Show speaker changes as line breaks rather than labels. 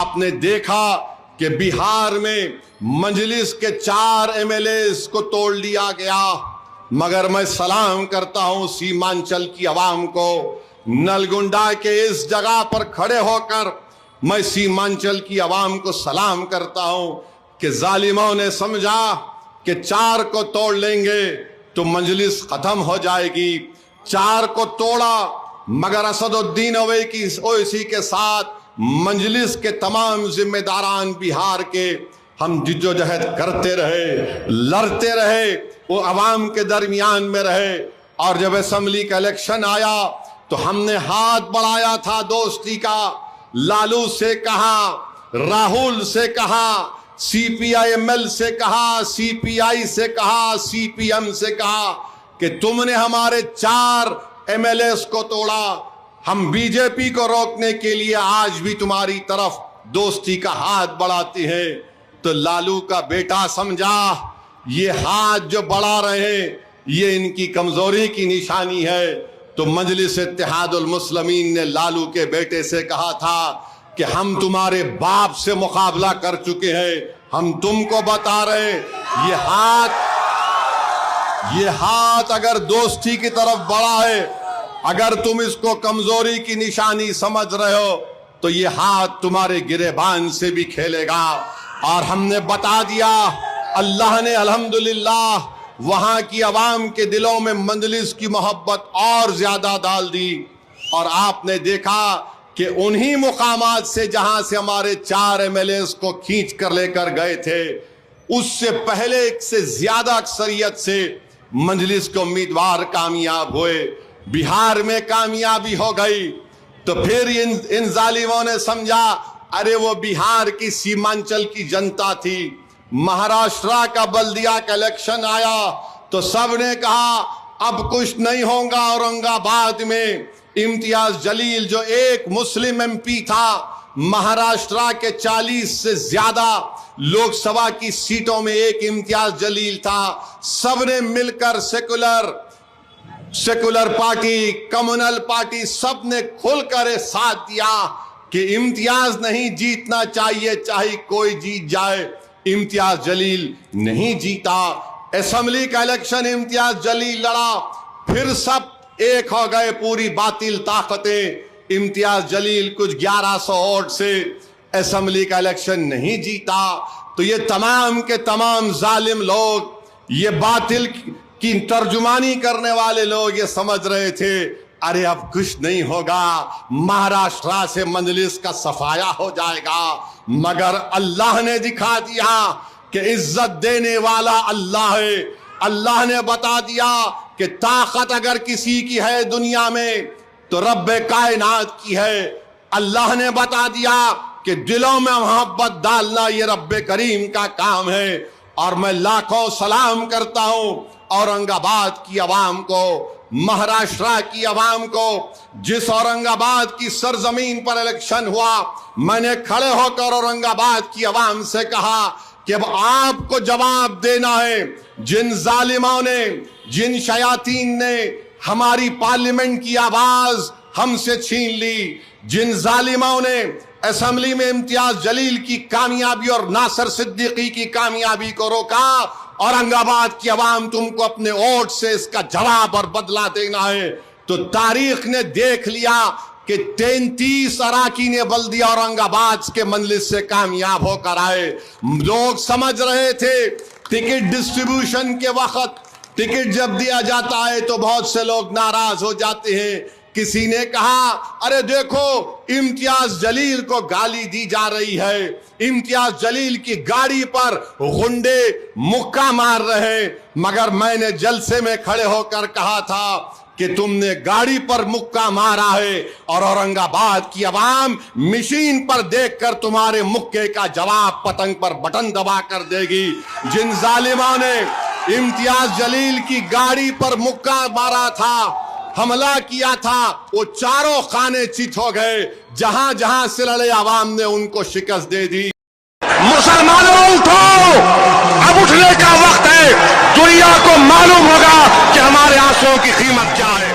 آپ نے دیکھا کہ بہار میں مجلس کے 4 MLAs کو توڑ لیا گیا، مگر میں سلام کرتا ہوں سیمانچل کی عوام کو، نلگنڈا کے اس جگہ پر کھڑے ہو کر میں سیمانچل کی عوام کو سلام کرتا ہوں کہ ظالموں نے سمجھا کہ 4 کو توڑ لیں گے تو مجلس ختم ہو جائے گی، 4 کو توڑا مگر اسد الدین اویسی کے ساتھ مجلس کے تمام ذمہ داران بہار کے ہم جدوجہد کرتے رہے، لڑتے رہے، وہ عوام کے درمیان میں رہے، اور جب اسمبلی کا الیکشن آیا تو ہم نے ہاتھ بڑھایا تھا دوستی کا، لالو سے کہا، راہل سے کہا، CPI-ML سے کہا، CPI سے کہا، CPM سے کہا کہ تم نے ہمارے 4 MLAs کو توڑا، ہم BJP کو روکنے کے لیے آج بھی تمہاری طرف دوستی کا ہاتھ بڑھاتے ہیں۔ تو لالو کا بیٹا سمجھا یہ ہاتھ جو بڑھا رہے ہیں یہ ان کی کمزوری کی نشانی ہے، تو مجلس اتحاد المسلمین نے لالو کے بیٹے سے کہا تھا کہ ہم تمہارے باپ سے مقابلہ کر چکے ہیں، ہم تم کو بتا رہے ہیں یہ ہاتھ اگر دوستی کی طرف بڑھا ہے، اگر تم اس کو کمزوری کی نشانی سمجھ رہے ہو تو یہ ہاتھ تمہارے گریبان سے بھی کھیلے گا۔ اور ہم نے بتا دیا، اللہ نے الحمدللہ وہاں کی عوام کے دلوں میں مجلس کی محبت اور زیادہ ڈال دی، اور آپ نے دیکھا کہ انہی مقامات سے جہاں سے ہمارے 4 MLAs کو کھینچ کر لے کر گئے تھے، اس سے پہلے سے زیادہ اکثریت سے مجلس کے امیدوار کامیاب ہوئے، بہار میں کامیابی ہو گئی۔ تو پھر ان ظالموں نے سمجھا ارے وہ بہار کی سیمانچل کی جنتا تھی، مہاراشٹرا کا بلدیہ کا الیکشن آیا تو سب نے کہا اب کچھ نہیں ہوگا، اورنگ آباد میں امتیاز جلیل جو ایک مسلم MP تھا، مہاراشٹرا کے 40 سے زیادہ لوک سبھا کی سیٹوں میں ایک امتیاز جلیل تھا، سب نے مل کر سیکولر پارٹی، کمیونل پارٹی، سب نے کھل کر ساتھ دیا کہ امتیاز نہیں جیتنا چاہیے، چاہے کوئی جیت جائے۔ امتیاز جلیل نہیں جیتا، اسمبلی کا الیکشن امتیاز جلیل لڑا، پھر سب ایک ہو گئے، پوری باطل طاقتیں، امتیاز جلیل کچھ 1100 ووٹ سے اسمبلی کا الیکشن نہیں جیتا۔ تو یہ تمام کے تمام ظالم لوگ، یہ باطل کی ترجمانی کرنے والے لوگ یہ سمجھ رہے تھے ارے اب کچھ نہیں ہوگا، مہاراشٹرا سے مجلس کا صفایا ہو جائے گا، مگر اللہ نے دکھا دیا کہ عزت دینے والا اللہ ہے۔ اللہ نے بتا دیا کہ طاقت اگر کسی کی ہے دنیا میں تو رب کائنات کی ہے۔ اللہ نے بتا دیا کہ دلوں میں محبت ڈالنا یہ رب کریم کا کام ہے۔ اور میں لاکھوں سلام کرتا ہوں اورنگ آباد کی عوام کو، مہاراشٹرا کی عوام کو، جس اورنگ آباد کی سرزمین پر الیکشن ہوا، میں نے کھڑے ہو کر اورنگ آباد کی عوام سے کہا کہ اب آپ کو جواب دینا ہے، جن ظالموں نے، جن شیاطین نے ہماری پارلیمنٹ کی آواز ہم سے چھین لی، جن ظالموں نے اسمبلی میں امتیاز جلیل کی کامیابی اور ناصر صدیقی کی کامیابی کو روکا، اورنگ آباد کی عوام تم کو اپنے ووٹ سے اس کا جواب اور بدلہ دینا ہے۔ تو تاریخ نے دیکھ لیا کہ 33 اراکین بلدیہ اورنگ آباد کے مجلس سے کامیاب ہو کر آئے۔ لوگ سمجھ رہے تھے ٹکٹ ڈسٹریبیوشن کے وقت ٹکٹ جب دیا جاتا ہے تو بہت سے لوگ ناراض ہو جاتے ہیں، کسی نے کہا ارے دیکھو امتیاز جلیل کو گالی دی جا رہی ہے، امتیاز جلیل کی گاڑی پر غنڈے مکہ مار رہے، مگر میں نے جلسے میں کھڑے ہو کر کہا تھا کہ تم نے گاڑی پر مکہ مارا ہے اور اورنگ آباد کی عوام مشین پر دیکھ کر تمہارے مکے کا جواب پتنگ پر بٹن دبا کر دے گی۔ جن ظالموں نے امتیاز جلیل کی گاڑی پر مکہ مارا تھا، حملہ کیا تھا، وہ چاروں خانے چت ہو گئے، جہاں جہاں سے لڑے عوام نے ان کو شکست دے دی۔
مسلمانوں اٹھو، اب اٹھنے کا وقت ہے، دنیا کو معلوم ہوگا کہ ہمارے آنسوؤں کی قیمت کیا ہے۔